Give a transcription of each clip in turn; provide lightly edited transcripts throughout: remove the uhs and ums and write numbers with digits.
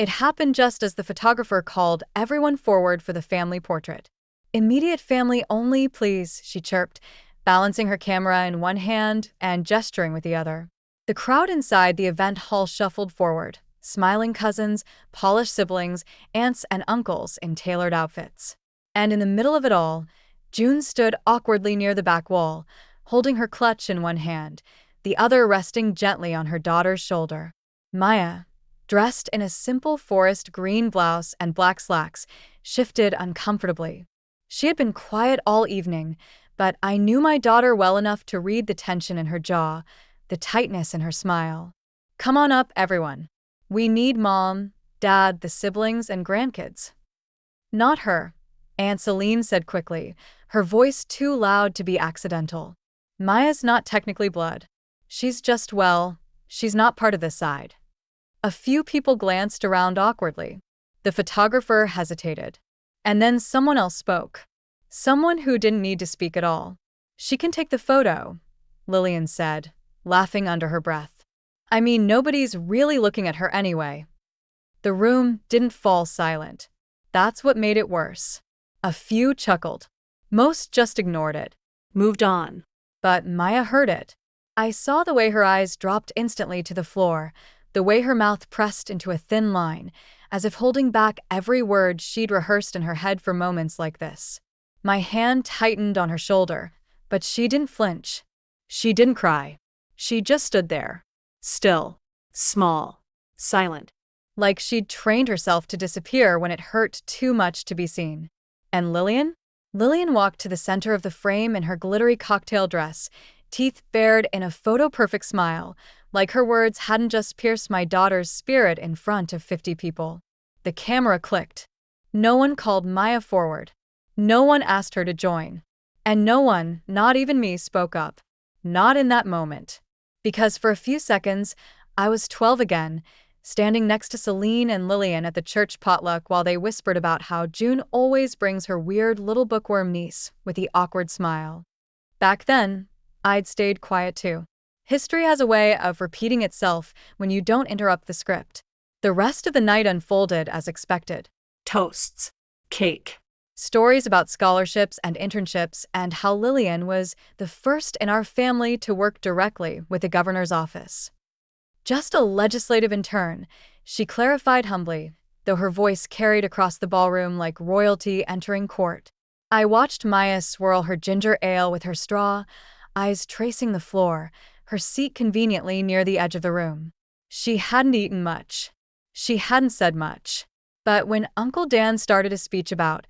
It happened just as the photographer called everyone forward for the family portrait. "Immediate family only, please," she chirped, balancing her camera in one hand and gesturing with the other. The crowd inside the event hall shuffled forward, smiling cousins, polished siblings, aunts and uncles in tailored outfits. And in the middle of it all, June stood awkwardly near the back wall, holding her clutch in one hand, the other resting gently on her daughter's shoulder. Maya, dressed in a simple forest green blouse and black slacks, shifted uncomfortably. She had been quiet all evening, but I knew my daughter well enough to read the tension in her jaw, the tightness in her smile. "Come on up, everyone. We need Mom, Dad, the siblings, and grandkids." "Not her," Aunt Celine said quickly, her voice too loud to be accidental. "Maya's not technically blood. She's just, well, she's not part of this side." A few people glanced around awkwardly. The photographer hesitated. And then someone else spoke. Someone who didn't need to speak at all. "She can take the photo," Lillian said, laughing under her breath. "I mean, nobody's really looking at her anyway." The room didn't fall silent. That's what made it worse. A few chuckled. Most just ignored it. Moved on. But Maya heard it. I saw the way her eyes dropped instantly to the floor, the way her mouth pressed into a thin line, as if holding back every word she'd rehearsed in her head for moments like this. My hand tightened on her shoulder, but she didn't flinch. She didn't cry. She just stood there. Still. Small. Silent. Like she'd trained herself to disappear when it hurt too much to be seen. And Lillian? Lillian walked to the center of the frame in her glittery cocktail dress, teeth bared in a photo-perfect smile, like her words hadn't just pierced my daughter's spirit in front of 50 people. The camera clicked. No one called Maya forward. No one asked her to join. And no one, not even me, spoke up. Not in that moment. Because for a few seconds, I was 12 again, standing next to Celine and Lillian at the church potluck while they whispered about how June always brings her weird little bookworm niece with the awkward smile. Back then, I'd stayed quiet too. History has a way of repeating itself when you don't interrupt the script. The rest of the night unfolded as expected. Toasts. Cake. Stories about scholarships and internships and how Lillian was the first in our family to work directly with the governor's office. "Just a legislative intern," she clarified humbly, though her voice carried across the ballroom like royalty entering court. I watched Maya swirl her ginger ale with her straw, eyes tracing the floor, her seat conveniently near the edge of the room. She hadn't eaten much. She hadn't said much. But when Uncle Dan started a speech about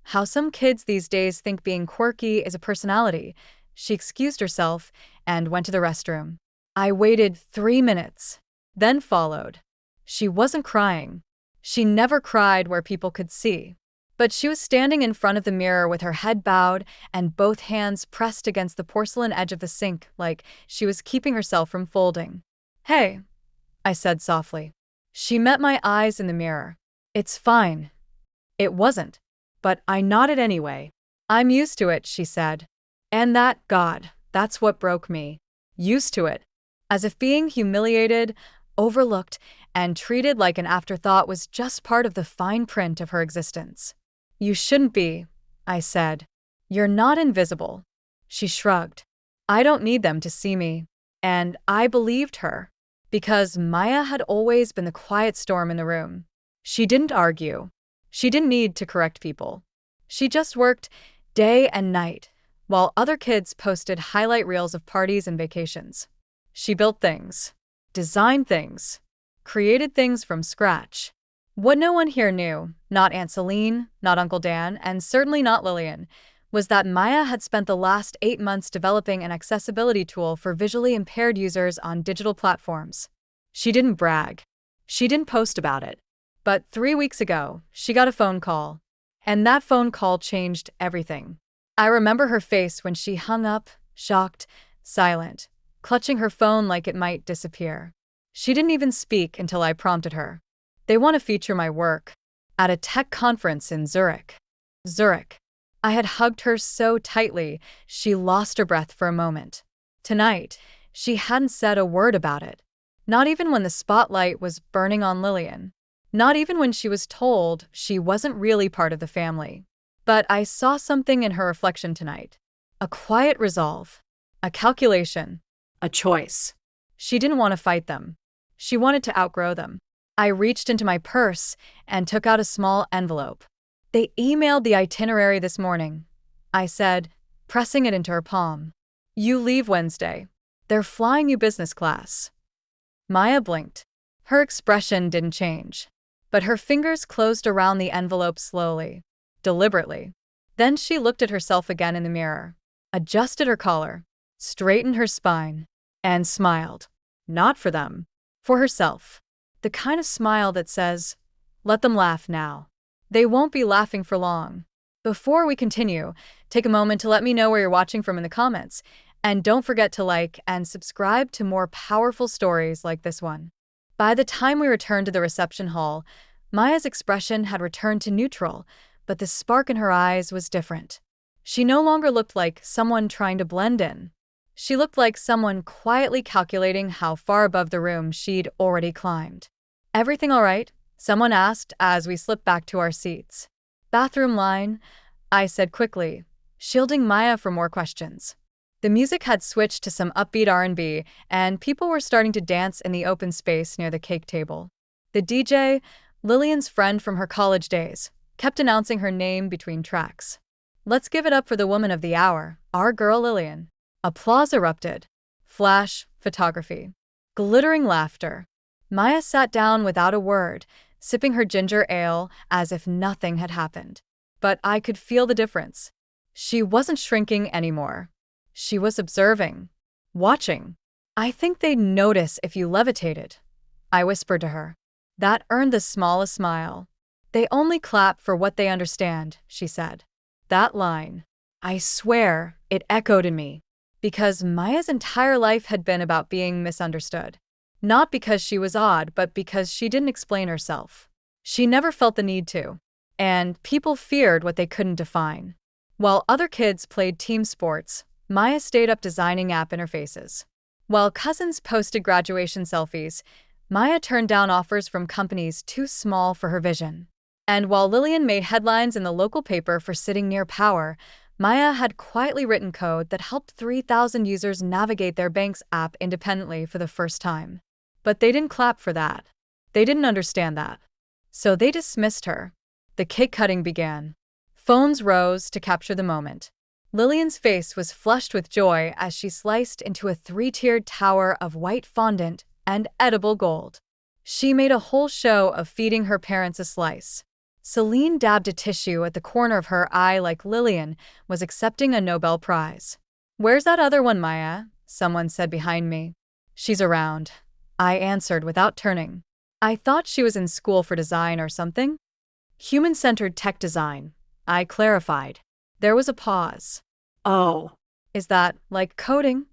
how some kids these days think being quirky is a personality, she excused herself and went to the restroom. I waited 3 minutes, then followed. She wasn't crying. She never cried where people could see. But she was standing in front of the mirror with her head bowed and both hands pressed against the porcelain edge of the sink like she was keeping herself from folding. "Hey," I said softly. She met my eyes in the mirror. "It's fine." It wasn't. But I nodded anyway. "I'm used to it," she said. And that's what broke me. Used to it. As if being humiliated, overlooked, and treated like an afterthought was just part of the fine print of her existence. "You shouldn't be," I said. "You're not invisible." She shrugged. "I don't need them to see me." And I believed her. Because Maya had always been the quiet storm in the room. She didn't argue. She didn't need to correct people. She just worked day and night, while other kids posted highlight reels of parties and vacations. She built things, designed things, created things from scratch. What no one here knew, not Aunt Celine, not Uncle Dan, and certainly not Lillian, was that Maya had spent the last 8 months developing an accessibility tool for visually impaired users on digital platforms. She didn't brag. She didn't post about it. But 3 weeks ago, she got a phone call. And that phone call changed everything. I remember her face when she hung up, shocked, silent, clutching her phone like it might disappear. She didn't even speak until I prompted her. "They want to feature my work at a tech conference in Zurich." Zurich. I had hugged her so tightly, she lost her breath for a moment. Tonight, she hadn't said a word about it. Not even when the spotlight was burning on Lillian. Not even when she was told she wasn't really part of the family. But I saw something in her reflection tonight. A quiet resolve. A calculation. A choice. She didn't want to fight them. She wanted to outgrow them. I reached into my purse and took out a small envelope. They emailed the itinerary this morning, I said, pressing it into her palm. You leave Wednesday. They're flying you business class. Maya blinked. Her expression didn't change, but her fingers closed around the envelope slowly, deliberately. Then she looked at herself again in the mirror, adjusted her collar, straightened her spine, and smiled. Not for them, for herself. The kind of smile that says, let them laugh now. They won't be laughing for long. Before we continue, take a moment to let me know where you're watching from in the comments. And don't forget to like and subscribe to more powerful stories like this one. By the time we returned to the reception hall, Maya's expression had returned to neutral, but the spark in her eyes was different. She no longer looked like someone trying to blend in. She looked like someone quietly calculating how far above the room she'd already climbed. Everything all right? Someone asked as we slipped back to our seats. Bathroom line, I said quickly, shielding Maya from more questions. The music had switched to some upbeat R&B, and people were starting to dance in the open space near the cake table. The DJ, Lillian's friend from her college days, kept announcing her name between tracks. Let's give it up for the woman of the hour, our girl Lillian. Applause erupted. Flash, photography. Glittering laughter. Maya sat down without a word, sipping her ginger ale as if nothing had happened. But I could feel the difference. She wasn't shrinking anymore. She was observing. Watching. I think they'd notice if you levitated, I whispered to her. That earned the smallest smile. They only clap for what they understand, she said. That line. I swear, it echoed in me. Because Maya's entire life had been about being misunderstood. Not because she was odd, but because she didn't explain herself. She never felt the need to. And people feared what they couldn't define. While other kids played team sports, Maya stayed up designing app interfaces. While cousins posted graduation selfies, Maya turned down offers from companies too small for her vision. And while Lillian made headlines in the local paper for sitting near power, Maya had quietly written code that helped 3,000 users navigate their bank's app independently for the first time. But they didn't clap for that. They didn't understand that. So they dismissed her. The cake cutting began. Phones rose to capture the moment. Lillian's face was flushed with joy as she sliced into a 3-tiered tower of white fondant and edible gold. She made a whole show of feeding her parents a slice. Celine dabbed a tissue at the corner of her eye like Lillian was accepting a Nobel Prize. Where's that other one, Maya? Someone said behind me. She's around, I answered without turning. I thought she was in school for design or something. Human-centered tech design, I clarified. There was a pause. Oh. Is that like coding?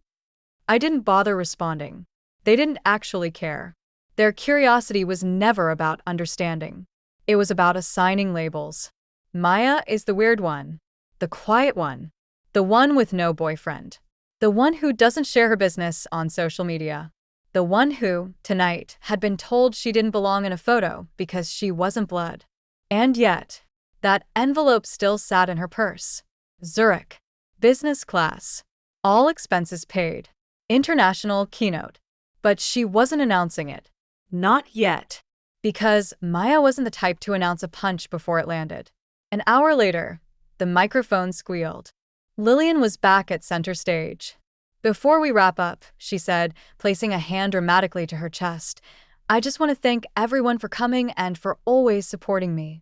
I didn't bother responding. They didn't actually care. Their curiosity was never about understanding. It was about assigning labels. Maya is the weird one. The quiet one. The one with no boyfriend. The one who doesn't share her business on social media. The one who, tonight, had been told she didn't belong in a photo because she wasn't blood. And yet, that envelope still sat in her purse. Zurich. Business class. All expenses paid. International keynote. But she wasn't announcing it. Not yet. Because Maya wasn't the type to announce a punch before it landed. An hour later, the microphone squealed. Lillian was back at center stage. Before we wrap up, she said, placing a hand dramatically to her chest, I just want to thank everyone for coming and for always supporting me.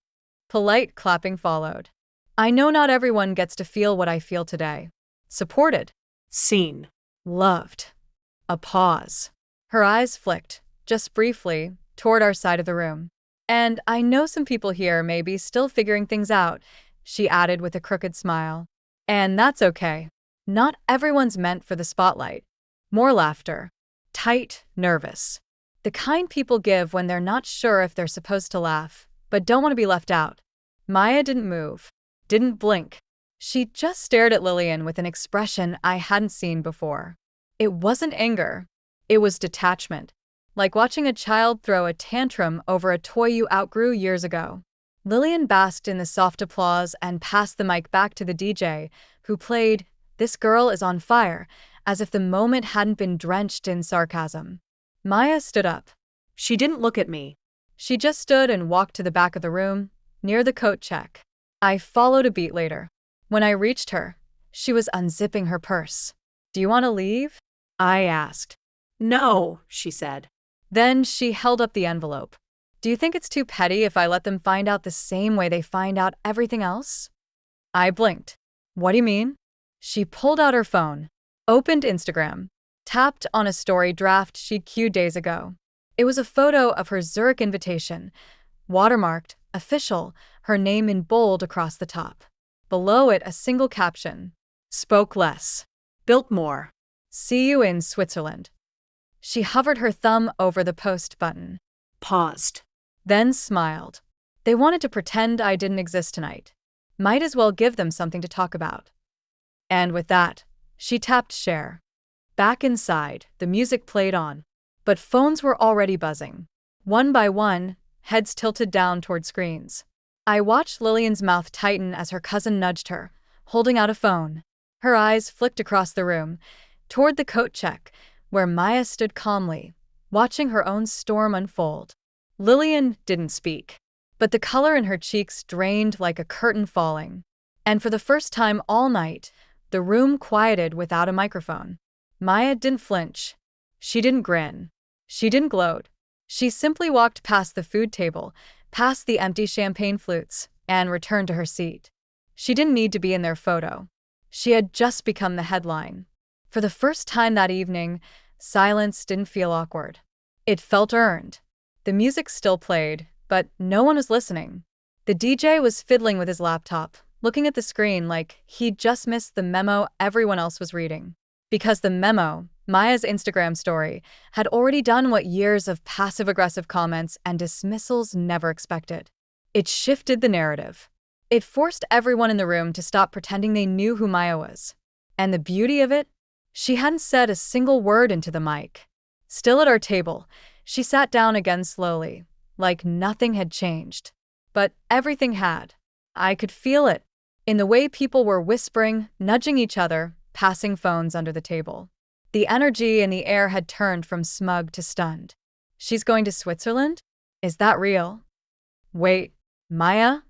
Polite clapping followed. I know not everyone gets to feel what I feel today. Supported. Seen. Loved. A pause. Her eyes flicked, just briefly, toward our side of the room. And I know some people here may be still figuring things out, she added with a crooked smile. And that's okay. Not everyone's meant for the spotlight. More laughter. Tight, nervous. The kind people give when they're not sure if they're supposed to laugh, but don't want to be left out. Maya didn't move. Didn't blink. She just stared at Lillian with an expression I hadn't seen before. It wasn't anger. It was detachment. like watching a child throw a tantrum over a toy you outgrew years ago. Lillian basked in the soft applause and passed the mic back to the DJ, who played "This Girl Is on Fire," as if the moment hadn't been drenched in sarcasm. Maya stood up. She didn't look at me. She just stood and walked to the back of the room, near the coat check. I followed a beat later. When I reached her, she was unzipping her purse. "Do you want to leave?" I asked. No, she said. Then she held up the envelope. "Do you think it's too petty if I let them find out the same way they find out everything else?" I blinked. "What do you mean?" She pulled out her phone, opened Instagram, tapped on a story draft she'd queued days ago. It was a photo of her Zurich invitation, watermarked, official, her name in bold across the top. Below it, a single caption: "Spoke less, Built more." see you in Switzerland." She hovered her thumb over the post button, Paused. then smiled. They wanted to pretend I didn't exist tonight. Might as well give them something to talk about. And with that, she tapped share. Back inside, the music played on. But phones were already buzzing. One by one, heads tilted down toward screens. I watched Lillian's mouth tighten as her cousin nudged her, holding out a phone. Her eyes flicked across the room, toward the coat check, where Maya stood calmly, watching her own storm unfold. Lillian didn't speak, but the color in her cheeks drained like a curtain falling. And for the first time all night, the room quieted without a microphone. Maya didn't flinch. She didn't grin. She didn't gloat. She simply walked past the food table, past the empty champagne flutes, and returned to her seat. She didn't need to be in their photo. She had just become the headline. For the first time that evening, silence didn't feel awkward. It felt earned. The music still played, but no one was listening. The DJ was fiddling with his laptop, looking at the screen like he'd just missed the memo everyone else was reading. Because the memo, Maya's Instagram story, had already done what years of passive-aggressive comments and dismissals never expected. It shifted the narrative. It forced everyone in the room to stop pretending they knew who Maya was. And the beauty of it? She hadn't said a single word into the mic. Still at our table, she sat down again slowly, like nothing had changed. But everything had. I could feel it, in the way people were whispering, nudging each other, passing phones under the table. The energy in the air had turned from smug to stunned. "She's going to Switzerland? Is that real?" "Wait, Maya?"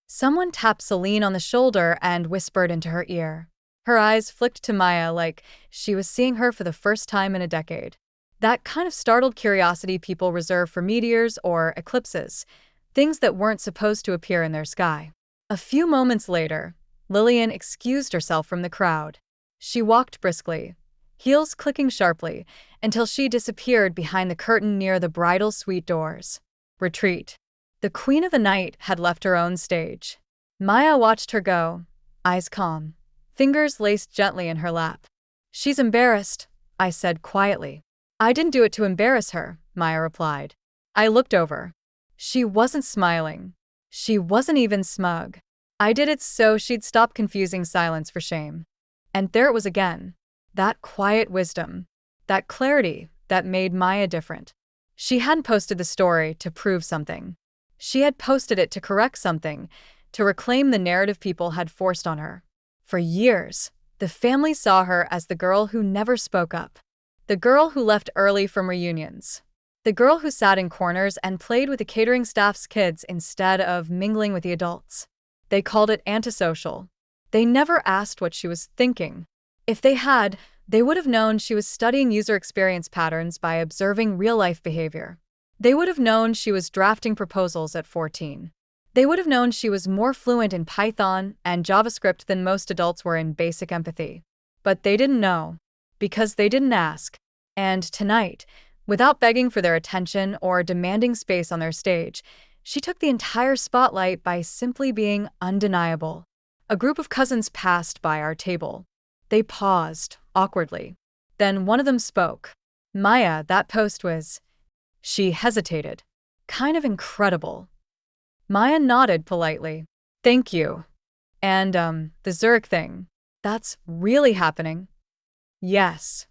Someone tapped Celine on the shoulder and whispered into her ear. Her eyes flicked to Maya like she was seeing her for the first time in a decade. That kind of startled curiosity people reserve for meteors or eclipses, things that weren't supposed to appear in their sky. A few moments later, Lillian excused herself from the crowd. She walked briskly, heels clicking sharply, until she disappeared behind the curtain near the bridal suite doors. Retreat. The queen of the night had left her own stage. Maya watched her go, eyes calm, fingers laced gently in her lap. "She's embarrassed," I said quietly. "I didn't do it to embarrass her," Maya replied. I looked over. She wasn't smiling. She wasn't even smug. I did it so she'd stop confusing silence for shame. And there it was again. That quiet wisdom. That clarity that made Maya different. She hadn't posted the story to prove something. She had posted it to correct something, to reclaim the narrative people had forced on her. For years, the family saw her as the girl who never spoke up. The girl who left early from reunions. The girl who sat in corners and played with the catering staff's kids instead of mingling with the adults. They called it antisocial. They never asked what she was thinking. If they had, they would have known she was studying user experience patterns by observing real-life behavior. They would have known she was drafting proposals at 14. They would have known she was more fluent in Python and JavaScript than most adults were in basic empathy. But they didn't know, because they didn't ask. And tonight, without begging for their attention or demanding space on their stage, she took the entire spotlight by simply being undeniable. A group of cousins passed by our table. They paused, awkwardly. Then one of them spoke. "Maya, that post was..." She hesitated. "Kind of incredible." Maya nodded politely. "Thank you. And, the Zurich thing. That's really happening?" "Yes."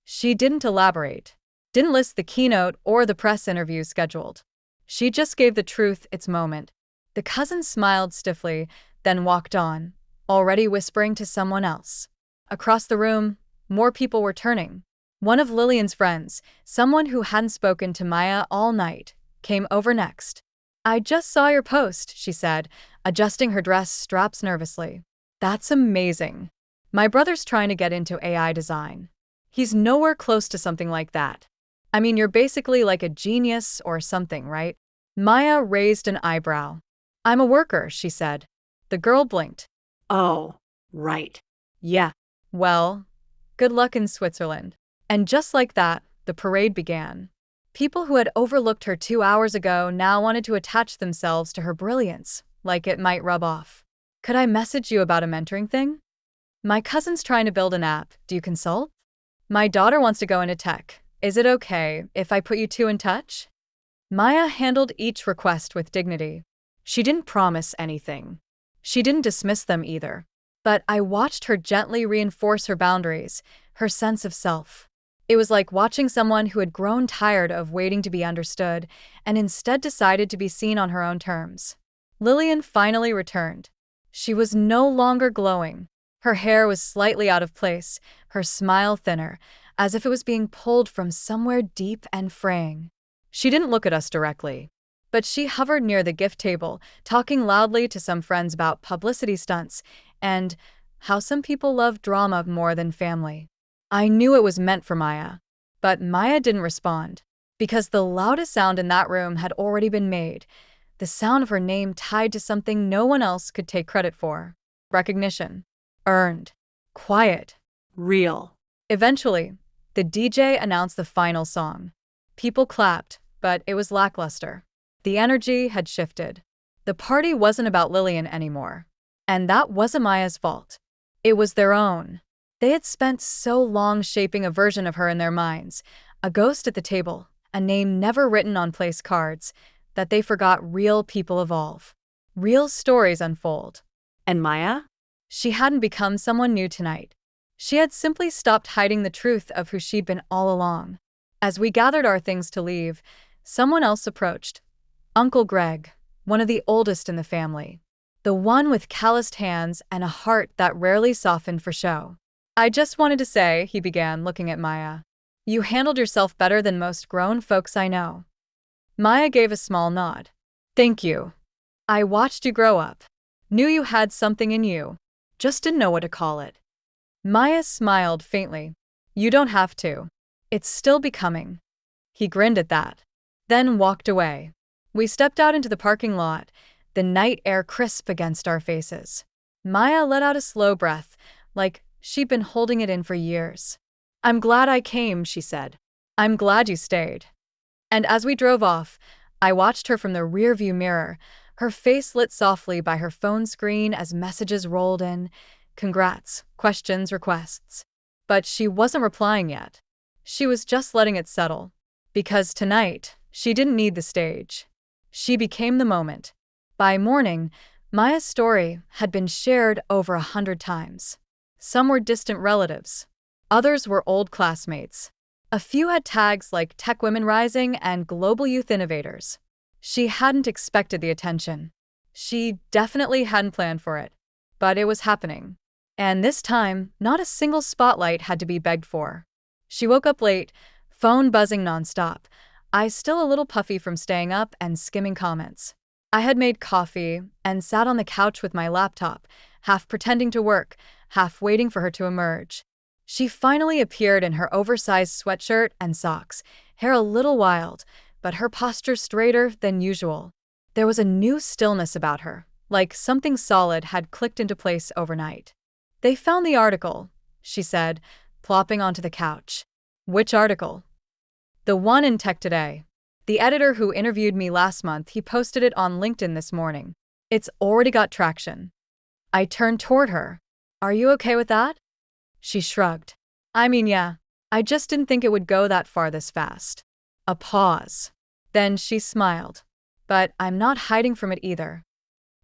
She didn't elaborate. Didn't list the keynote or the press interview scheduled. She just gave the truth its moment. The cousin smiled stiffly, then walked on, already whispering to someone else. Across the room, more people were turning. One of Lillian's friends, someone who hadn't spoken to Maya all night, came over next. "I just saw your post," she said, adjusting her dress straps nervously. "That's amazing. My brother's trying to get into AI design. He's nowhere close to something like that. I mean, you're basically like a genius or something, right?" Maya raised an eyebrow. "I'm a worker," she said. The girl blinked. Oh, right. "Yeah. Well, good luck in Switzerland." And just like that, the parade began. People who had overlooked her 2 hours ago now wanted to attach themselves to her brilliance, like it might rub off. "Could I message you about a mentoring thing? My cousin's trying to build an app. Do you consult? My daughter wants to go into tech. Is it okay if I put you two in touch?" Maya handled each request with dignity. She didn't promise anything. She didn't dismiss them either. But I watched her gently reinforce her boundaries, her sense of self. It was like watching someone who had grown tired of waiting to be understood and instead decided to be seen on her own terms. Lillian finally returned. She was no longer glowing. Her hair was slightly out of place, her smile thinner, as if it was being pulled from somewhere deep and fraying. She didn't look at us directly, but she hovered near the gift table, talking loudly to some friends about publicity stunts and how some people love drama more than family. I knew it was meant for Maya, but Maya didn't respond, because the loudest sound in that room had already been made, the sound of her name tied to something no one else could take credit for. Recognition. Earned. Quiet. Real. Eventually, the DJ announced the final song. People clapped, but it was lackluster. The energy had shifted. The party wasn't about Lillian anymore. And that wasn't Maya's fault. It was their own. They had spent so long shaping a version of her in their minds, a ghost at the table, a name never written on place cards, that they forgot real people evolve. Real stories unfold. And Maya? She hadn't become someone new tonight. She had simply stopped hiding the truth of who she'd been all along. As we gathered our things to leave, someone else approached. Uncle Greg, one of the oldest in the family. The one with calloused hands and a heart that rarely softened for show. "I just wanted to say," he began, looking at Maya, "you handled yourself better than most grown folks I know." Maya gave a small nod. "Thank you. I watched you grow up. Knew you had something in you. Just didn't know what to call it." Maya smiled faintly. "You don't have to. It's still becoming." He grinned at that, then walked away. We stepped out into the parking lot, the night air crisp against our faces. Maya let out a slow breath, like she'd been holding it in for years. "I'm glad I came," she said. "I'm glad you stayed." And as we drove off, I watched her from the rearview mirror, her face lit softly by her phone screen as messages rolled in. Congrats, questions, requests. But she wasn't replying yet. She was just letting it settle. Because tonight, she didn't need the stage. She became the moment. By morning, Maya's story had been shared over 100 times. Some were distant relatives. Others were old classmates. A few had tags like Tech Women Rising and Global Youth Innovators. She hadn't expected the attention. She definitely hadn't planned for it. But it was happening. And this time, not a single spotlight had to be begged for. She woke up late, phone buzzing nonstop, eyes still a little puffy from staying up and skimming comments. I had made coffee and sat on the couch with my laptop, half pretending to work, half waiting for her to emerge. She finally appeared in her oversized sweatshirt and socks, hair a little wild, but her posture straighter than usual. There was a new stillness about her, like something solid had clicked into place overnight. "They found the article," she said, plopping onto the couch. "Which article?" "The one in Tech Today. The editor who interviewed me last month, he posted it on LinkedIn this morning. It's already got traction." I turned toward her. "Are you okay with that?" She shrugged. "I mean, yeah. I just didn't think it would go that far this fast." A pause. Then she smiled. "But I'm not hiding from it either."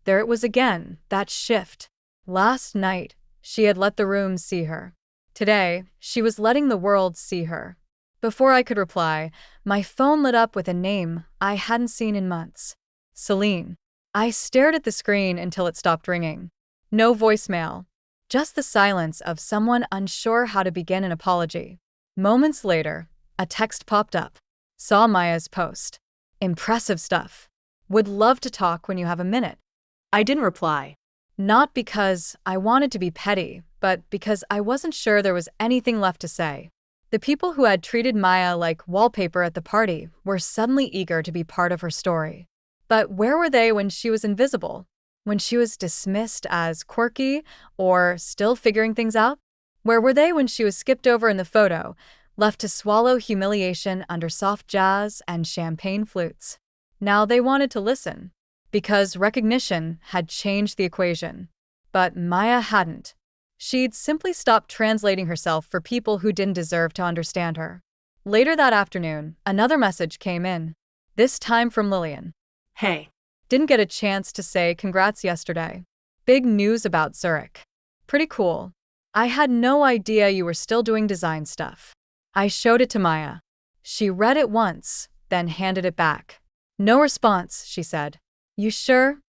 There it was again, that shift. Last night, she had let the room see her. Today, she was letting the world see her. Before I could reply, my phone lit up with a name I hadn't seen in months. Celine. I stared at the screen until it stopped ringing. No voicemail. Just the silence of someone unsure how to begin an apology. Moments later, a text popped up. Saw Maya's post. Impressive stuff. Would love to talk when you have a minute. I didn't reply. Not because I wanted to be petty, but because I wasn't sure there was anything left to say. The people who had treated Maya like wallpaper at the party were suddenly eager to be part of her story. But where were they when she was invisible? When she was dismissed as quirky or still figuring things out? Where were they when she was skipped over in the photo, left to swallow humiliation under soft jazz and champagne flutes? Now they wanted to listen, because recognition had changed the equation. But Maya hadn't. She'd simply stopped translating herself for people who didn't deserve to understand her. Later that afternoon, another message came in, this time from Lillian. Hey. Didn't get a chance to say congrats yesterday. Big news about Zurich. Pretty cool. I had no idea you were still doing design stuff. I showed it to Maya. She read it once, then handed it back. No response, she said. You sure?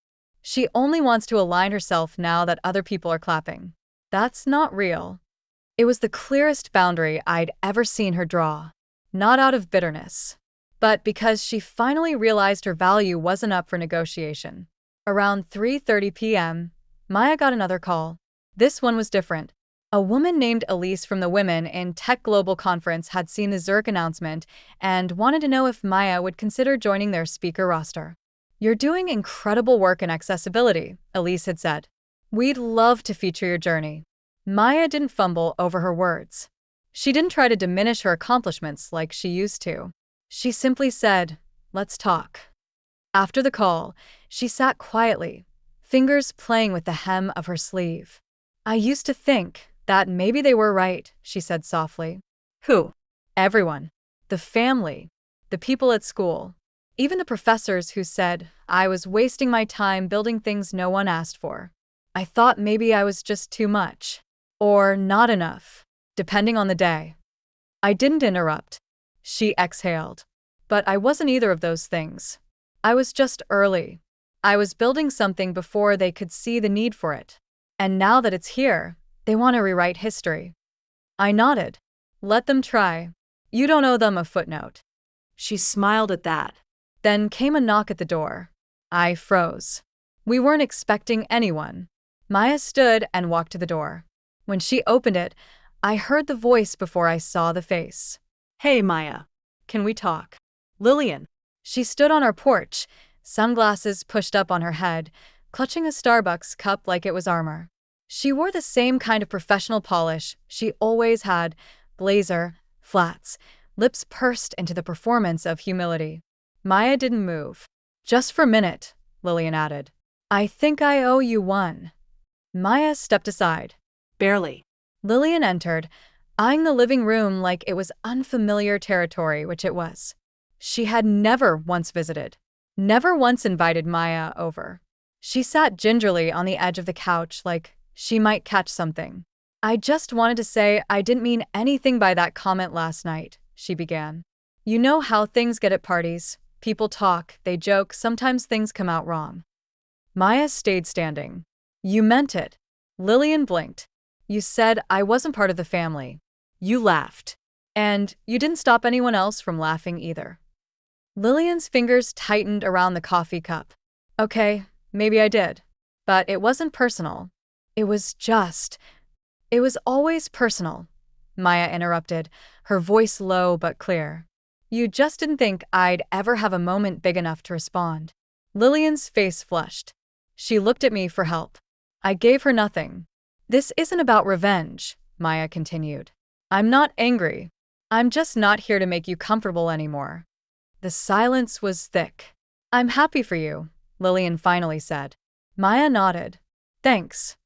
She only wants to align herself now that other people are clapping. That's not real. It was the clearest boundary I'd ever seen her draw. Not out of bitterness, but because she finally realized her value wasn't up for negotiation. Around 3:30 p.m., Maya got another call. This one was different. A woman named Elise from the Women in Tech Global Conference had seen the Zurich announcement and wanted to know if Maya would consider joining their speaker roster. You're doing incredible work in accessibility, Elise had said. We'd love to feature your journey. Maya didn't fumble over her words. She didn't try to diminish her accomplishments like she used to. She simply said, let's talk. After the call, she sat quietly, fingers playing with the hem of her sleeve. I used to think that maybe they were right, she said softly. Who? Everyone. The family. The people at school. Even the professors who said I was wasting my time building things no one asked for. I thought maybe I was just too much. Or not enough, depending on the day. I didn't interrupt. She exhaled. But I wasn't either of those things. I was just early. I was building something before they could see the need for it. And now that it's here, they want to rewrite history. I nodded. Let them try. You don't owe them a footnote. She smiled at that. Then came a knock at the door. I froze. We weren't expecting anyone. Maya stood and walked to the door. When she opened it, I heard the voice before I saw the face. Hey, Maya. Can we talk? Lillian. She stood on our porch, sunglasses pushed up on her head, clutching a Starbucks cup like it was armor. She wore the same kind of professional polish she always had, blazer, flats, lips pursed into the performance of humility. Maya didn't move. Just for a minute, Lillian added. I think I owe you one. Maya stepped aside. Barely. Lillian entered, eyeing the living room like it was unfamiliar territory, which it was. She had never once visited, never once invited Maya over. She sat gingerly on the edge of the couch like she might catch something. I just wanted to say I didn't mean anything by that comment last night, she began. You know how things get at parties. People talk, they joke, sometimes things come out wrong. Maya stayed standing. You meant it. Lillian blinked. You said I wasn't part of the family. You laughed. And you didn't stop anyone else from laughing either. Lillian's fingers tightened around the coffee cup. Okay, maybe I did. But it wasn't personal. It was always personal, Maya interrupted, her voice low but clear. You just didn't think I'd ever have a moment big enough to respond. Lillian's face flushed. She looked at me for help. I gave her nothing. This isn't about revenge, Maya continued. I'm not angry. I'm just not here to make you comfortable anymore. The silence was thick. I'm happy for you, Lillian finally said. Maya nodded. Thanks.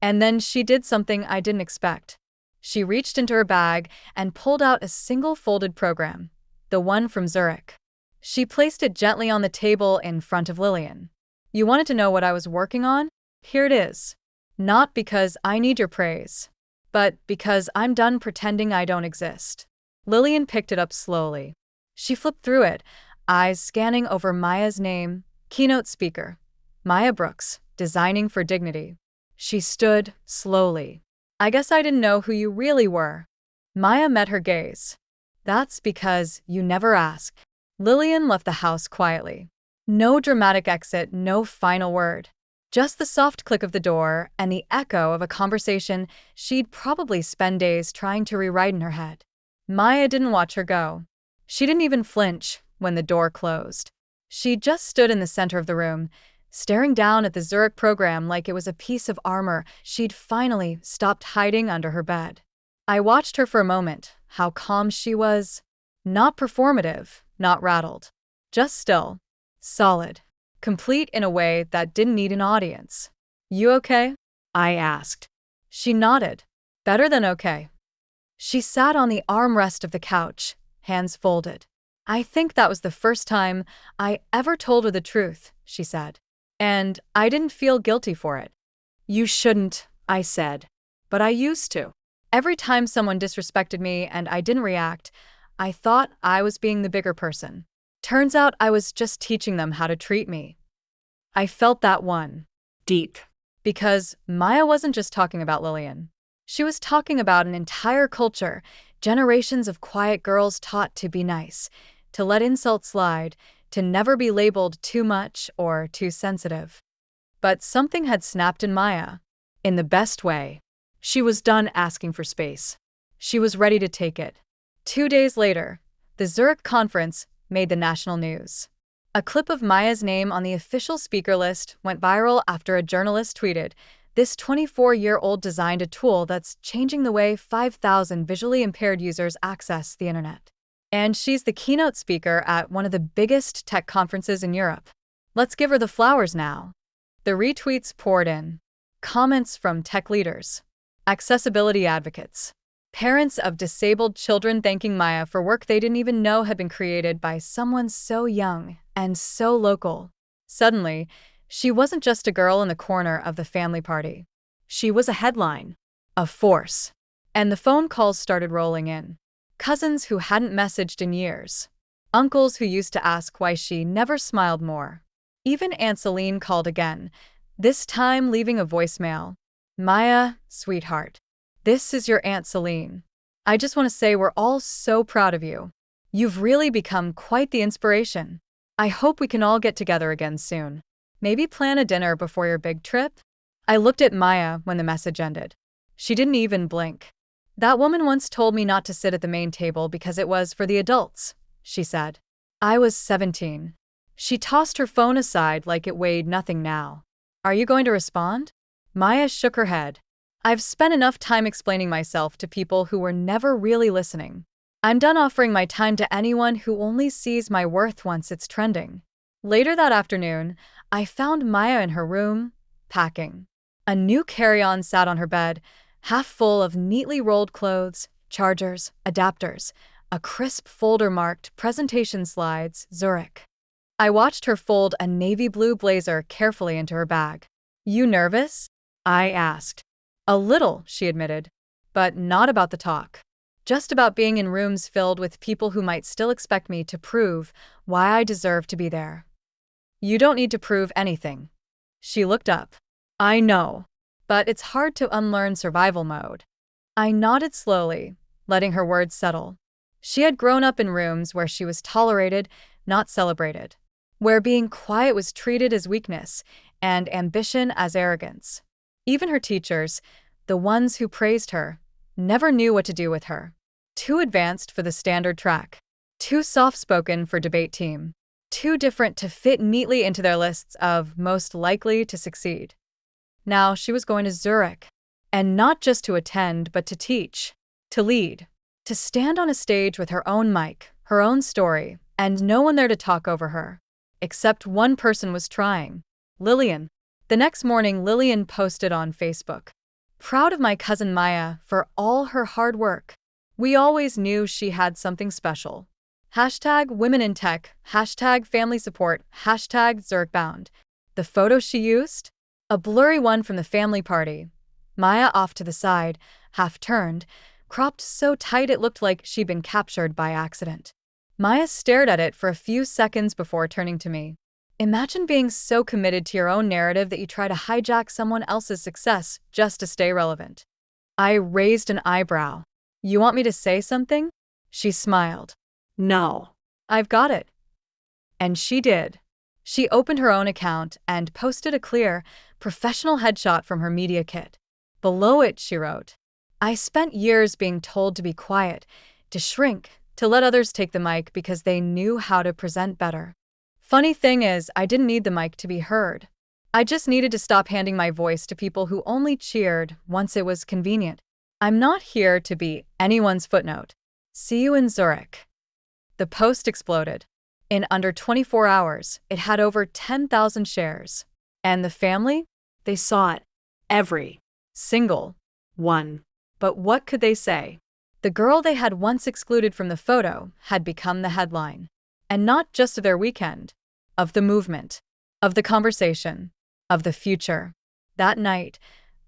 And then she did something I didn't expect. She reached into her bag and pulled out a single folded program, the one from Zurich. She placed it gently on the table in front of Lillian. You wanted to know what I was working on? Here it is. Not because I need your praise, but because I'm done pretending I don't exist. Lillian picked it up slowly. She flipped through it, eyes scanning over Maya's name. Keynote speaker. Maya Brooks, designing for dignity. She stood, slowly. I guess I didn't know who you really were. Maya met her gaze. That's because you never ask. Lillian left the house quietly. No dramatic exit, no final word. Just the soft click of the door and the echo of a conversation she'd probably spend days trying to rewrite in her head. Maya didn't watch her go. She didn't even flinch when the door closed. She just stood in the center of the room, staring down at the Zurich program like it was a piece of armor she'd finally stopped hiding under her bed. I watched her for a moment, how calm she was. Not performative, not rattled. Just still. Solid. Complete in a way that didn't need an audience. You okay? I asked. She nodded. Better than okay. She sat on the armrest of the couch, hands folded. I think that was the first time I ever told her the truth, she said. And I didn't feel guilty for it. You shouldn't, I said. But I used to. Every time someone disrespected me and I didn't react, I thought I was being the bigger person. Turns out I was just teaching them how to treat me. I felt that one. Deep. Because Maya wasn't just talking about Lillian. She was talking about an entire culture, generations of quiet girls taught to be nice, to let insults slide, to never be labeled too much or too sensitive. But something had snapped in Maya. In the best way. She was done asking for space. She was ready to take it. 2 days later, the Zurich conference made the national news. A clip of Maya's name on the official speaker list went viral after a journalist tweeted, "This 24-year-old designed a tool that's changing the way 5,000 visually impaired users access the internet." And she's the keynote speaker at one of the biggest tech conferences in Europe. Let's give her the flowers now. The retweets poured in. Comments from tech leaders, accessibility advocates, parents of disabled children thanking Maya for work they didn't even know had been created by someone so young and so local. Suddenly, she wasn't just a girl in the corner of the family party. She was a headline, a force. And the phone calls started rolling in. Cousins who hadn't messaged in years. Uncles who used to ask why she never smiled more. Even Aunt Celine called again, this time leaving a voicemail. Maya, sweetheart. This is your Aunt Celine. I just want to say we're all so proud of you. You've really become quite the inspiration. I hope we can all get together again soon. Maybe plan a dinner before your big trip? I looked at Maya when the message ended. She didn't even blink. That woman once told me not to sit at the main table because it was for the adults, she said. I was 17. She tossed her phone aside like it weighed nothing now. Are you going to respond? Maya shook her head. I've spent enough time explaining myself to people who were never really listening. I'm done offering my time to anyone who only sees my worth once it's trending. Later that afternoon, I found Maya in her room, packing. A new carry-on sat on her bed, half full of neatly rolled clothes, chargers, adapters, a crisp folder marked presentation slides, Zurich. I watched her fold a navy blue blazer carefully into her bag. You nervous? I asked. A little, she admitted, but not about the talk. Just about being in rooms filled with people who might still expect me to prove why I deserve to be there. You don't need to prove anything. She looked up. I know, but it's hard to unlearn survival mode. I nodded slowly, letting her words settle. She had grown up in rooms where she was tolerated, not celebrated, where being quiet was treated as weakness and ambition as arrogance. Even her teachers, the ones who praised her, never knew what to do with her. Too advanced for the standard track. Too soft-spoken for debate team. Too different to fit neatly into their lists of most likely to succeed. Now she was going to Zurich. And not just to attend, but to teach. To lead. To stand on a stage with her own mic, her own story, and no one there to talk over her. Except one person was trying. Lillian. The next morning, Lillian posted on Facebook. Proud of my cousin Maya for all her hard work. We always knew she had something special. Hashtag women in tech, hashtag family support, hashtag Zurichbound. The photo she used? A blurry one from the family party. Maya off to the side, half turned, cropped so tight it looked like she'd been captured by accident. Maya stared at it for a few seconds before turning to me. Imagine being so committed to your own narrative that you try to hijack someone else's success just to stay relevant. I raised an eyebrow. You want me to say something? She smiled. No. I've got it. And she did. She opened her own account and posted a clear, professional headshot from her media kit. Below it, she wrote, I spent years being told to be quiet, to shrink, to let others take the mic because they knew how to present better. Funny thing is, I didn't need the mic to be heard. I just needed to stop handing my voice to people who only cheered once it was convenient. I'm not here to be anyone's footnote. See you in Zurich. The post exploded. In under 24 hours, it had over 10,000 shares. And the family? They saw it. Every Single. one. But what could they say? The girl they had once excluded from the photo had become the headline. And not just of their weekend, of the movement, of the conversation, of the future. That night,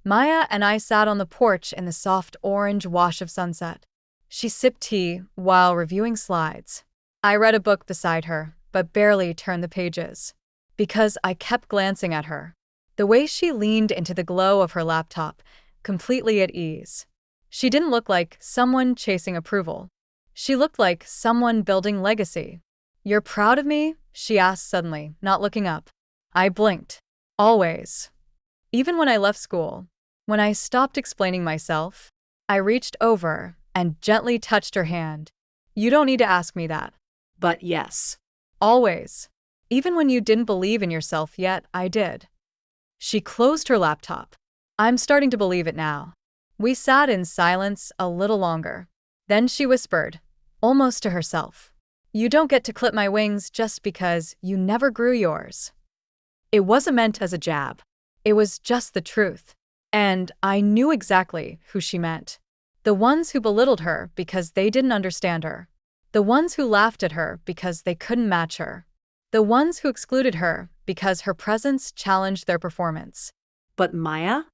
Maya and I sat on the porch in the soft orange wash of sunset. She sipped tea while reviewing slides. I read a book beside her, but barely turned the pages. Because I kept glancing at her. The way she leaned into the glow of her laptop, completely at ease. She didn't look like someone chasing approval. She looked like someone building legacy. You're proud of me? She asked suddenly, not looking up. I blinked. Always. Even when I left school. When I stopped explaining myself, I reached over and gently touched her hand. You don't need to ask me that. But yes. Always. Even when you didn't believe in yourself yet, I did. She closed her laptop. I'm starting to believe it now. We sat in silence a little longer. Then she whispered, almost to herself. You don't get to clip my wings just because you never grew yours. It wasn't meant as a jab. It was just the truth. And I knew exactly who she meant. The ones who belittled her because they didn't understand her. The ones who laughed at her because they couldn't match her. The ones who excluded her because her presence challenged their performance. But Maya?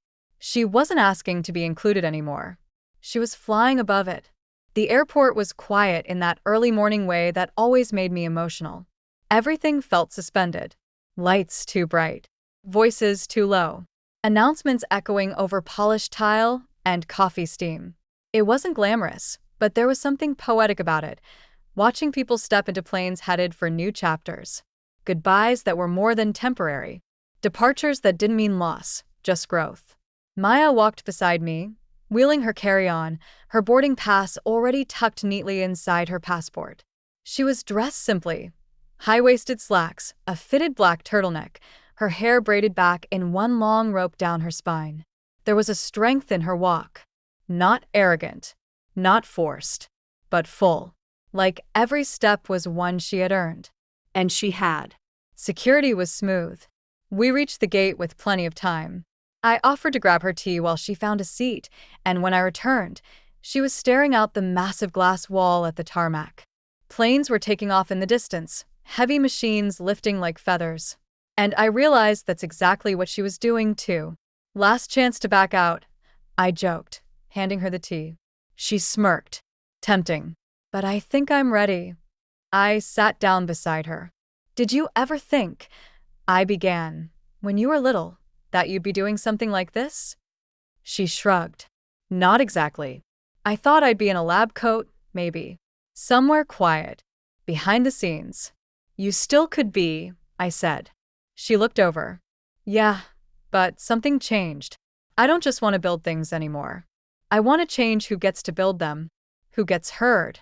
She wasn't asking to be included anymore. She was flying above it. The airport was quiet in that early morning way that always made me emotional. Everything felt suspended. Lights too bright. Voices too low. Announcements echoing over polished tile and coffee steam. It wasn't glamorous, but there was something poetic about it. Watching people step into planes headed for new chapters. Goodbyes that were more than temporary. Departures that didn't mean loss, just growth. Maya walked beside me, wheeling her carry-on, her boarding pass already tucked neatly inside her passport. She was dressed simply. High-waisted slacks, a fitted black turtleneck, her hair braided back in one long rope down her spine. There was a strength in her walk. Not arrogant, not forced, but full. Like every step was one she had earned. And she had. Security was smooth. We reached the gate with plenty of time. I offered to grab her tea while she found a seat, and when I returned, she was staring out the massive glass wall at the tarmac. Planes were taking off in the distance, heavy machines lifting like feathers. And I realized that's exactly what she was doing, too. Last chance to back out, I joked, handing her the tea. She smirked. Tempting. But I think I'm ready. I sat down beside her. Did you ever think, I began, when you were little, that you'd be doing something like this? She shrugged. Not exactly. I thought I'd be in a lab coat, maybe. Somewhere quiet. Behind the scenes. You still could be, I said. She looked over. Yeah, but something changed. I don't just want to build things anymore. I want to change who gets to build them, who gets heard.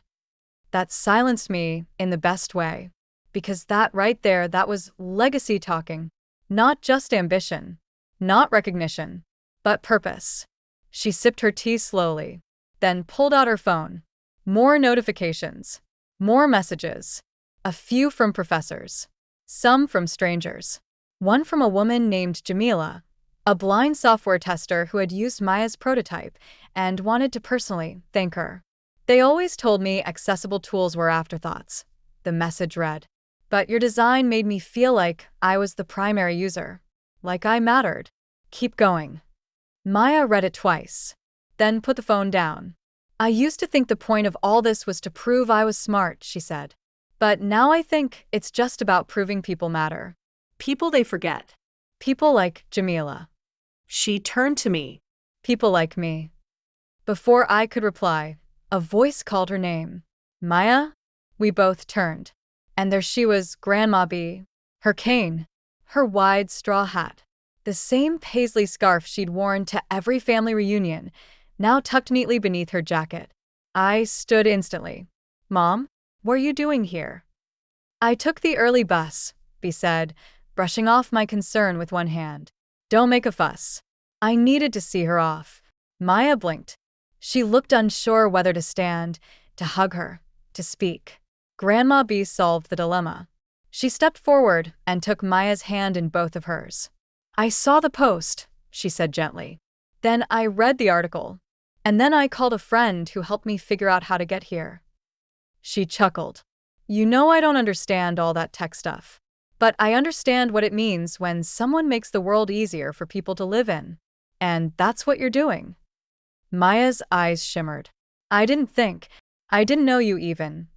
That silenced me in the best way. Because that right there, that was legacy talking. Not just ambition. Not recognition. But purpose. She sipped her tea slowly, then pulled out her phone. More notifications. More messages. A few from professors. Some from strangers. One from a woman named Jamila, a blind software tester who had used Maya's prototype and wanted to personally thank her. They always told me accessible tools were afterthoughts, the message read. But your design made me feel like I was the primary user. Like I mattered. Keep going. Maya read it twice. Then put the phone down. I used to think the point of all this was to prove I was smart, she said. But now I think it's just about proving people matter. People they forget. People like Jamila. She turned to me. People like me. Before I could reply, a voice called her name. Maya? We both turned. And there she was, Grandma B. Her cane. Her wide straw hat. The same paisley scarf she'd worn to every family reunion, now tucked neatly beneath her jacket. I stood instantly. Mom, what are you doing here? I took the early bus, B said, brushing off my concern with one hand. Don't make a fuss. I needed to see her off. Maya blinked. She looked unsure whether to stand, to hug her, to speak. Grandma B solved the dilemma. She stepped forward and took Maya's hand in both of hers. I saw the post, she said gently. Then I read the article. And then I called a friend who helped me figure out how to get here. She chuckled. You know I don't understand all that tech stuff. But I understand what it means when someone makes the world easier for people to live in. And that's what you're doing. Maya's eyes shimmered. I didn't know you even.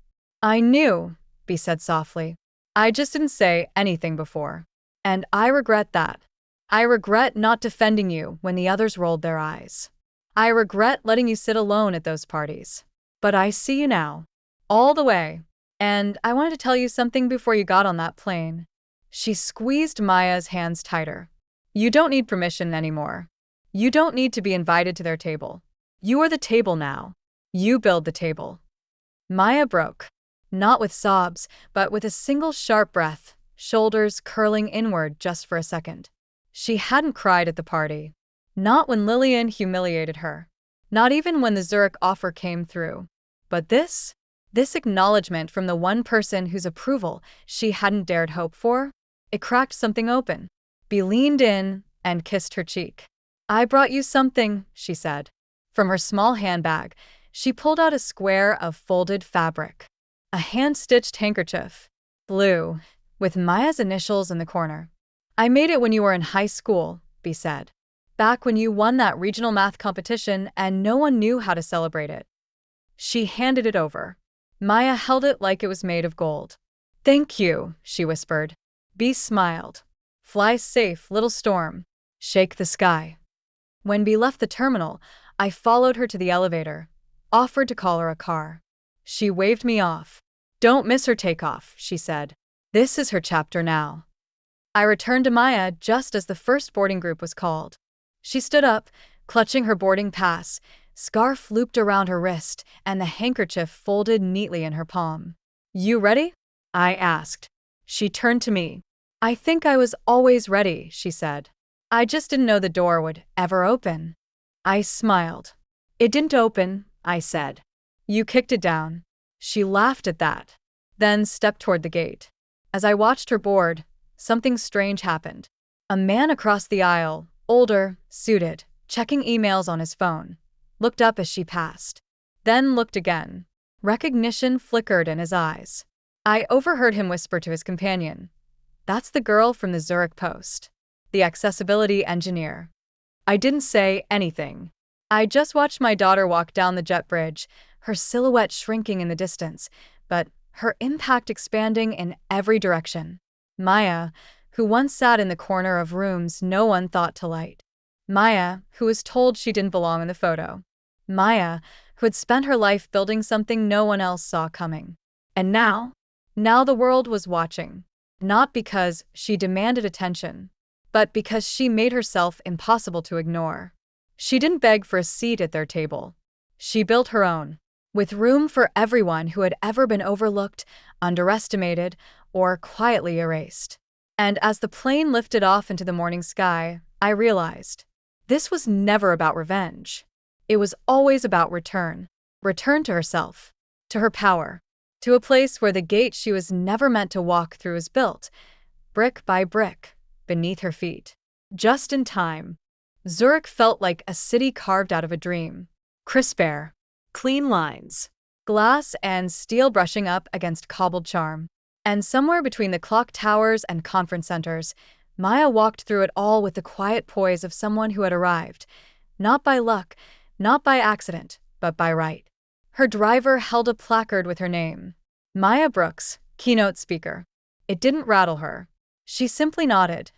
I knew, B said softly. I just didn't say anything before. And I regret that. I regret not defending you when the others rolled their eyes. I regret letting you sit alone at those parties. But I see you now. All the way. And I wanted to tell you something before you got on that plane. She squeezed Maya's hands tighter. You don't need permission anymore. You don't need to be invited to their table. You are the table now. You build the table. Maya broke. Not with sobs, but with a single sharp breath, shoulders curling inward just for a second. She hadn't cried at the party. Not when Lillian humiliated her. Not even when the Zurich offer came through. But this acknowledgement from the one person whose approval she hadn't dared hope for, it cracked something open. B leaned in and kissed her cheek. I brought you something, she said. From her small handbag, she pulled out a square of folded fabric. A hand-stitched handkerchief. Blue, with Maya's initials in the corner. I made it when you were in high school, B said. Back when you won that regional math competition and no one knew how to celebrate it. She handed it over. Maya held it like it was made of gold. Thank you, she whispered. B smiled. Fly safe, little storm. Shake the sky. When B left the terminal, I followed her to the elevator, offered to call her a car. She waved me off. Don't miss her takeoff, she said. This is her chapter now. I returned to Maya just as the first boarding group was called. She stood up, clutching her boarding pass, scarf looped around her wrist, and the handkerchief folded neatly in her palm. You ready? I asked. She turned to me. I think I was always ready, she said. I just didn't know the door would ever open. I smiled. It didn't open, I said. You kicked it down. She laughed at that, then stepped toward the gate. As I watched her board, something strange happened. A man across the aisle, older, suited, checking emails on his phone, looked up as she passed. Then looked again. Recognition flickered in his eyes. I overheard him whisper to his companion. That's the girl from the Zurich Post. The accessibility engineer. I didn't say anything. I just watched my daughter walk down the jet bridge, her silhouette shrinking in the distance, but her impact expanding in every direction. Maya, who once sat in the corner of rooms no one thought to light. Maya, who was told she didn't belong in the photo. Maya, who had spent her life building something no one else saw coming. And now the world was watching. Not because she demanded attention, but because she made herself impossible to ignore. She didn't beg for a seat at their table. She built her own, with room for everyone who had ever been overlooked, underestimated, or quietly erased. And as the plane lifted off into the morning sky, I realized this was never about revenge. It was always about return. Return to herself, to her power, to a place where the gate she was never meant to walk through was built, brick by brick, beneath her feet. Just in time. Zurich felt like a city carved out of a dream. Crisp air, clean lines, glass and steel brushing up against cobbled charm. And somewhere between the clock towers and conference centers, Maya walked through it all with the quiet poise of someone who had arrived, not by luck, not by accident, but by right. Her driver held a placard with her name. Maya Brooks, keynote speaker. It didn't rattle her. She simply nodded,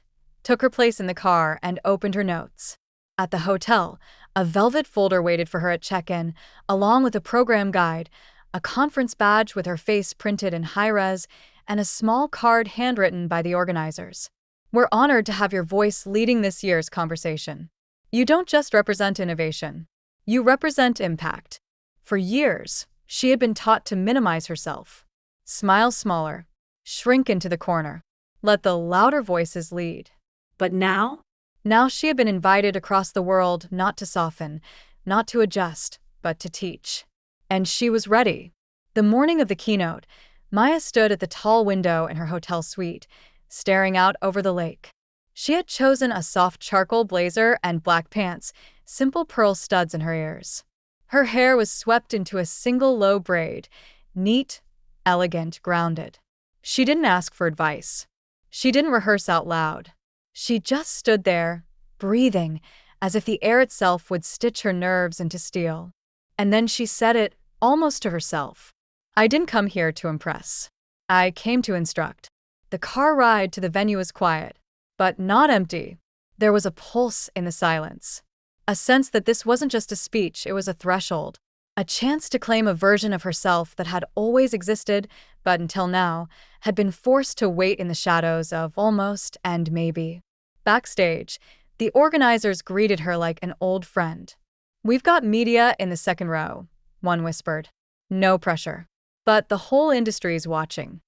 took her place in the car, and opened her notes. At the hotel, a velvet folder waited for her at check-in, along with a program guide, a conference badge with her face printed in high-res, and a small card handwritten by the organizers. We're honored to have your voice leading this year's conversation. You don't just represent innovation. You represent impact. For years, she had been taught to minimize herself. Smile smaller. Shrink into the corner. Let the louder voices lead. But now? Now she had been invited across the world not to soften, not to adjust, but to teach. And she was ready. The morning of the keynote, Maya stood at the tall window in her hotel suite, staring out over the lake. She had chosen a soft charcoal blazer and black pants, simple pearl studs in her ears. Her hair was swept into a single low braid, neat, elegant, grounded. She didn't ask for advice. She didn't rehearse out loud. She just stood there, breathing, as if the air itself would stitch her nerves into steel. And then she said it, almost to herself. I didn't come here to impress. I came to instruct. The car ride to the venue was quiet, but not empty. There was a pulse in the silence. A sense that this wasn't just a speech, it was a threshold. A chance to claim a version of herself that had always existed, but until now, had been forced to wait in the shadows of almost and maybe. Backstage, the organizers greeted her like an old friend. "We've got media in the second row," one whispered. "No pressure. But the whole industry's watching."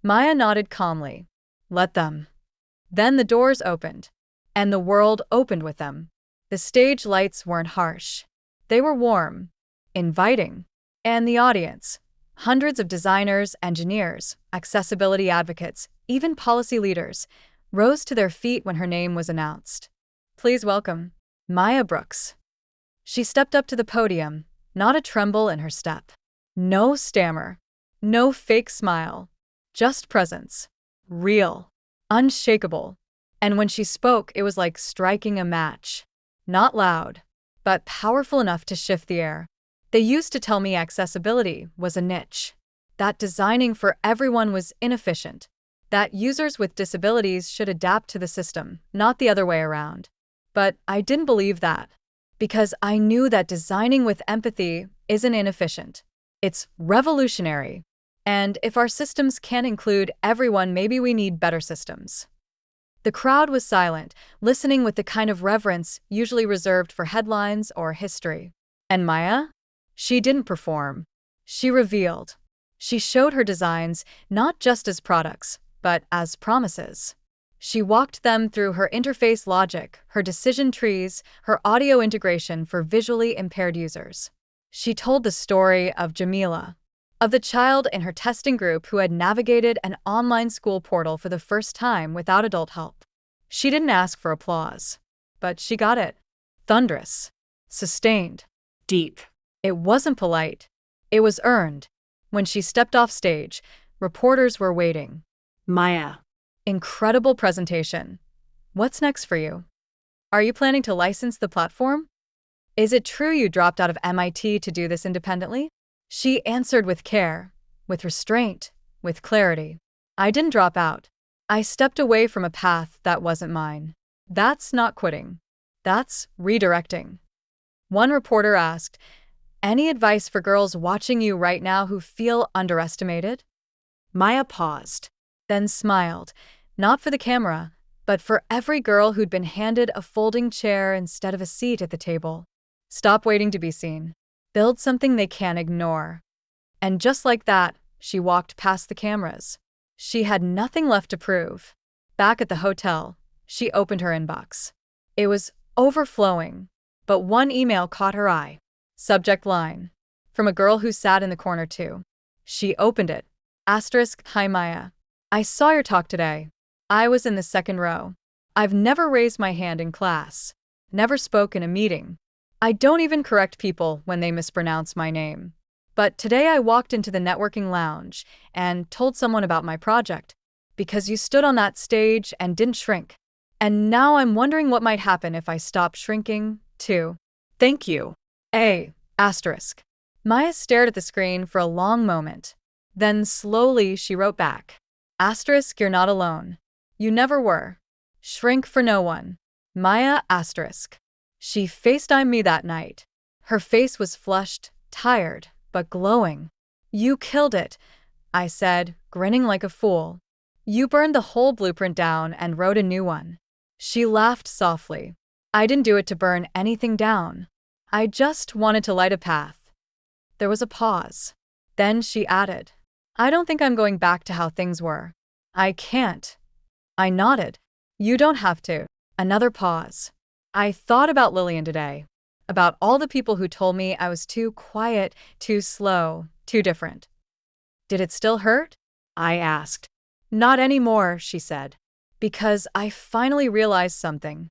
Maya nodded calmly. "Let them." Then the doors opened, and the world opened with them. The stage lights weren't harsh. They were warm, inviting. And the audience, hundreds of designers, engineers, accessibility advocates, even policy leaders, rose to their feet when her name was announced. "Please welcome Maya Brooks." She stepped up to the podium, not a tremble in her step. No stammer. No fake smile. Just presence. Real. Unshakable. And when she spoke, it was like striking a match. Not loud, but powerful enough to shift the air. They used to tell me accessibility was a niche. That designing for everyone was inefficient. That users with disabilities should adapt to the system, not the other way around. But I didn't believe that. Because I knew that designing with empathy isn't inefficient. It's revolutionary. And if our systems can't include everyone, maybe we need better systems. The crowd was silent, listening with the kind of reverence usually reserved for headlines or history. And Maya? She didn't perform. She revealed. She showed her designs not just as products, but as promises. She walked them through her interface logic, her decision trees, her audio integration for visually impaired users. She told the story of Jamila, of the child in her testing group who had navigated an online school portal for the first time without adult help. She didn't ask for applause, but she got it. Thunderous. Sustained. Deep. It wasn't polite. It was earned. When she stepped off stage, reporters were waiting. Maya. Incredible presentation. What's next for you? Are you planning to license the platform? Is it true you dropped out of MIT to do this independently? She answered with care, with restraint, with clarity. I didn't drop out. I stepped away from a path that wasn't mine. That's not quitting. That's redirecting. One reporter asked, "Any advice for girls watching you right now who feel underestimated?" Maya paused. Then smiled, not for the camera, but for every girl who'd been handed a folding chair instead of a seat at the table. Stop waiting to be seen. Build something they can't ignore. And just like that, she walked past the cameras. She had nothing left to prove. Back at the hotel, she opened her inbox. It was overflowing, but one email caught her eye. Subject line. From a girl who sat in the corner too. She opened it. Asterisk, "Hi Maya. I saw your talk today. I was in the second row. I've never raised my hand in class. Never spoke in a meeting. I don't even correct people when they mispronounce my name. But today I walked into the networking lounge and told someone about my project, because you stood on that stage and didn't shrink. And now I'm wondering what might happen if I stop shrinking, too. Thank you. A. Asterisk. Maya stared at the screen for a long moment. Then slowly she wrote back. Asterisk, you're not alone. You never were. Shrink for no one. Maya asterisk. She FaceTimed me that night. Her face was flushed, tired, but glowing. You killed it, I said, grinning like a fool. You burned the whole blueprint down and wrote a new one. She laughed softly. I didn't do it to burn anything down. I just wanted to light a path. There was a pause. Then she added, I don't think I'm going back to how things were. I can't. I nodded. You don't have to. Another pause. I thought about Lillian today. About all the people who told me I was too quiet, too slow, too different. Did it still hurt? I asked. Not anymore, she said. Because I finally realized something.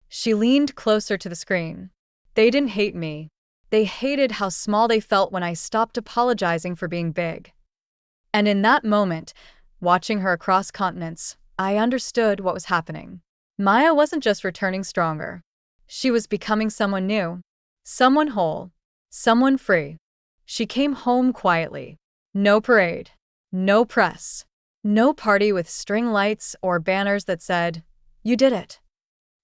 She leaned closer to the screen. They didn't hate me. They hated how small they felt when I stopped apologizing for being big. And in that moment, watching her across continents, I understood what was happening. Maya wasn't just returning stronger. She was becoming someone new. Someone whole. Someone free. She came home quietly. No parade. No press. No party with string lights or banners that said, "You did it."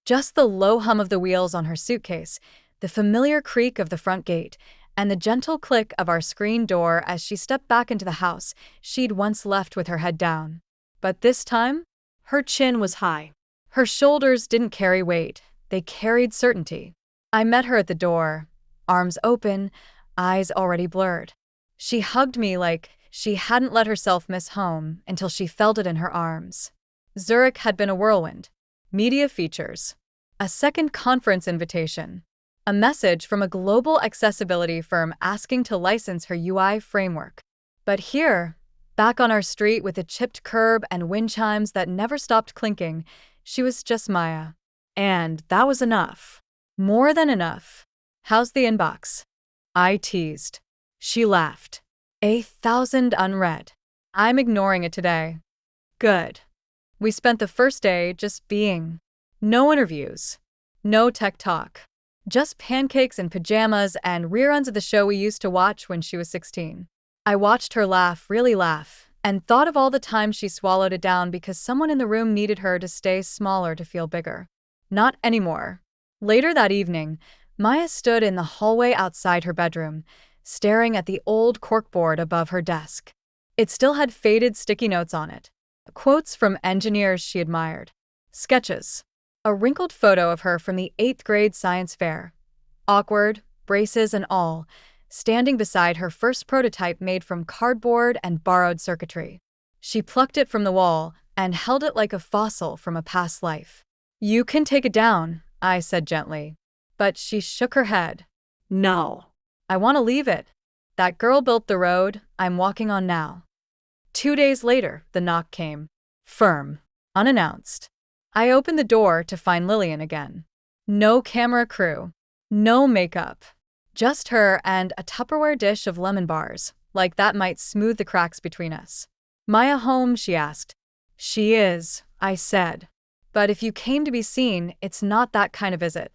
Just the low hum of the wheels on her suitcase, the familiar creak of the front gate, and the gentle click of our screen door as she stepped back into the house she'd once left with her head down. But this time, her chin was high. Her shoulders didn't carry weight, they carried certainty. I met her at the door, arms open, eyes already blurred. She hugged me like she hadn't let herself miss home until she felt it in her arms. Zurich had been a whirlwind. Media features. A second conference invitation. A message from a global accessibility firm asking to license her UI framework. But here, back on our street with a chipped curb and wind chimes that never stopped clinking, she was just Maya. And that was enough. More than enough. How's the inbox? I teased. She laughed. 1,000 unread. I'm ignoring it today. Good. We spent the first day just being. No interviews. No tech talk. Just pancakes and pajamas and reruns of the show we used to watch when she was 16. I watched her laugh, really laugh, and thought of all the times she swallowed it down because someone in the room needed her to stay smaller to feel bigger. Not anymore. Later that evening, Maya stood in the hallway outside her bedroom, staring at the old corkboard above her desk. It still had faded sticky notes on it, quotes from engineers she admired, sketches, a wrinkled photo of her from the 8th grade science fair, awkward, braces and all, standing beside her first prototype made from cardboard and borrowed circuitry. She plucked it from the wall and held it like a fossil from a past life. You can take it down, I said gently. But she shook her head. No. I want to leave it. That girl built the road I'm walking on now. 2 days later, the knock came. Firm. Unannounced. I opened the door to find Lillian again. No camera crew. No makeup. Just her and a Tupperware dish of lemon bars, like that might smooth the cracks between us. Maya home, she asked. She is, I said. But if you came to be seen, it's not that kind of visit.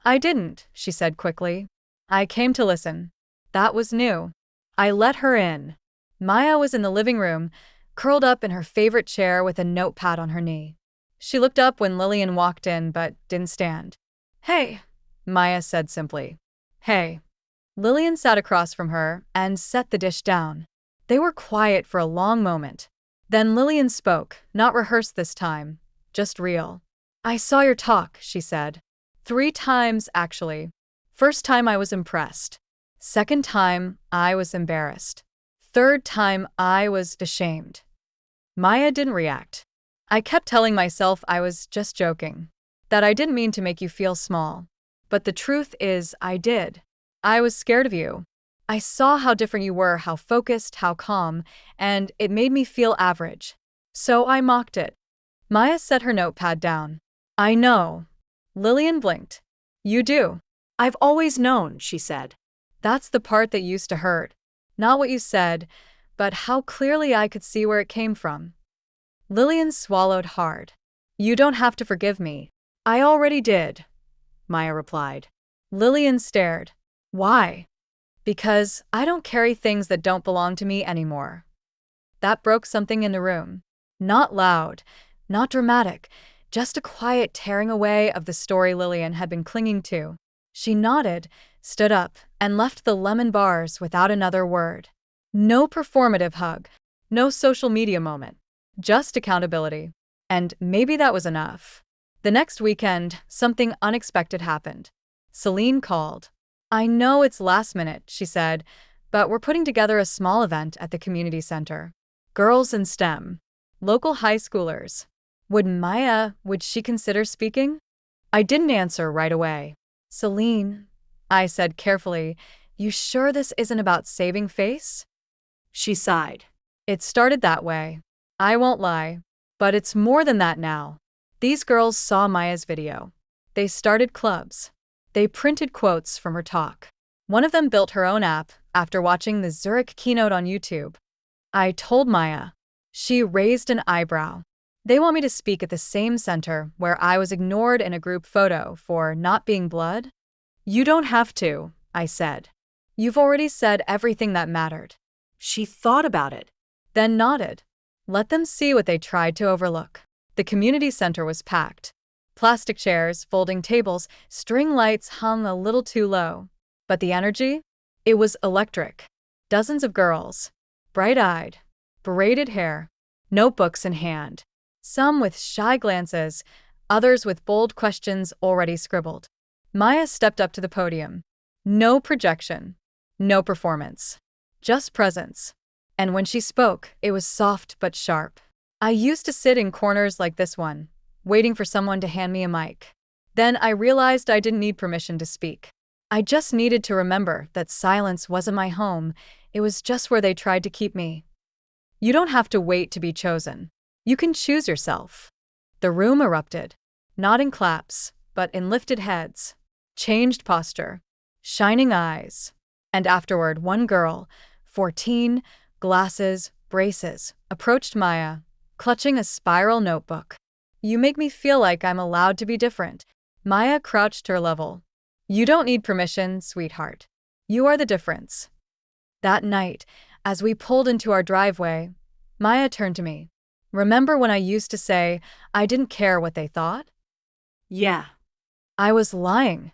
I didn't, she said quickly. I came to listen. That was new. I let her in. Maya was in the living room, curled up in her favorite chair with a notepad on her knee. She looked up when Lillian walked in but didn't stand. Hey, Maya said simply. Hey. Lillian sat across from her and set the dish down. They were quiet for a long moment. Then Lillian spoke, not rehearsed this time, just real. I saw your talk, she said. 3 times, actually. First time I was impressed. Second time, I was embarrassed. Third time, I was ashamed. Maya didn't react. I kept telling myself I was just joking, that I didn't mean to make you feel small. But the truth is, I did. I was scared of you. I saw how different you were, how focused, how calm, and it made me feel average. So I mocked it. Maya set her notepad down. I know. Lillian blinked. You do. I've always known, she said. That's the part that used to hurt. Not what you said, but how clearly I could see where it came from. Lillian swallowed hard. You don't have to forgive me. I already did, Maya replied. Lillian stared. Why? Because I don't carry things that don't belong to me anymore. That broke something in the room. Not loud, not dramatic, just a quiet tearing away of the story Lillian had been clinging to. She nodded, stood up, and left the lemon bars without another word. No performative hug, no social media moment, just accountability. And maybe that was enough. The next weekend, something unexpected happened. Celine called. "I know it's last minute," she said, "but we're putting together a small event at the community center. Girls in STEM. Local high schoolers. Would she consider speaking?" I didn't answer right away. "Celine," I said carefully, "you sure this isn't about saving face?" She sighed. "It started that way. I won't lie. But it's more than that now. These girls saw Maya's video. They started clubs. They printed quotes from her talk. One of them built her own app after watching the Zurich keynote on YouTube. I told Maya. She raised an eyebrow. They want me to speak at the same center where I was ignored in a group photo for not being blood? You don't have to, I said. You've already said everything that mattered. She thought about it. Then nodded. Let them see what they tried to overlook. The community center was packed. Plastic chairs, folding tables, string lights hung a little too low. But the energy? It was electric. Dozens of girls. Bright-eyed. Braided hair. Notebooks in hand. Some with shy glances, others with bold questions already scribbled. Maya stepped up to the podium. No projection. No performance. Just presence. And when she spoke, it was soft but sharp. I used to sit in corners like this one, waiting for someone to hand me a mic. Then I realized I didn't need permission to speak. I just needed to remember that silence wasn't my home, it was just where they tried to keep me. You don't have to wait to be chosen. You can choose yourself. The room erupted, not in claps, but in lifted heads, changed posture, shining eyes. And afterward, one girl, 14, glasses, braces, approached Maya, clutching a spiral notebook. You make me feel like I'm allowed to be different. Maya crouched to her level. You don't need permission, sweetheart. You are the difference. That night, as we pulled into our driveway, Maya turned to me. Remember when I used to say I didn't care what they thought? Yeah. I was lying.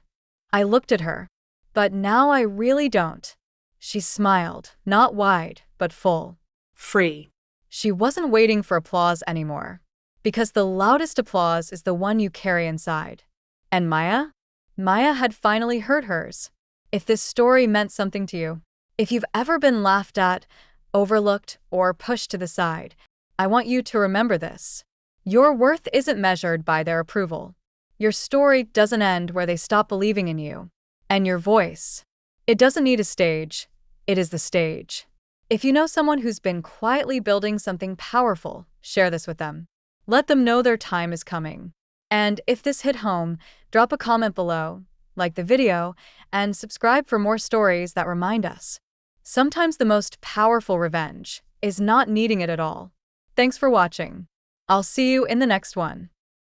I looked at her. But now I really don't. She smiled, not wide, but full. Free. She wasn't waiting for applause anymore. Because the loudest applause is the one you carry inside. And Maya? Maya had finally heard hers. If this story meant something to you, if you've ever been laughed at, overlooked, or pushed to the side, I want you to remember this. Your worth isn't measured by their approval. Your story doesn't end where they stop believing in you. And your voice. It doesn't need a stage. It is the stage. If you know someone who's been quietly building something powerful, share this with them. Let them know their time is coming. And if this hit home, drop a comment below, like the video, and subscribe for more stories that remind us. Sometimes the most powerful revenge is not needing it at all. Thanks for watching. I'll see you in the next one.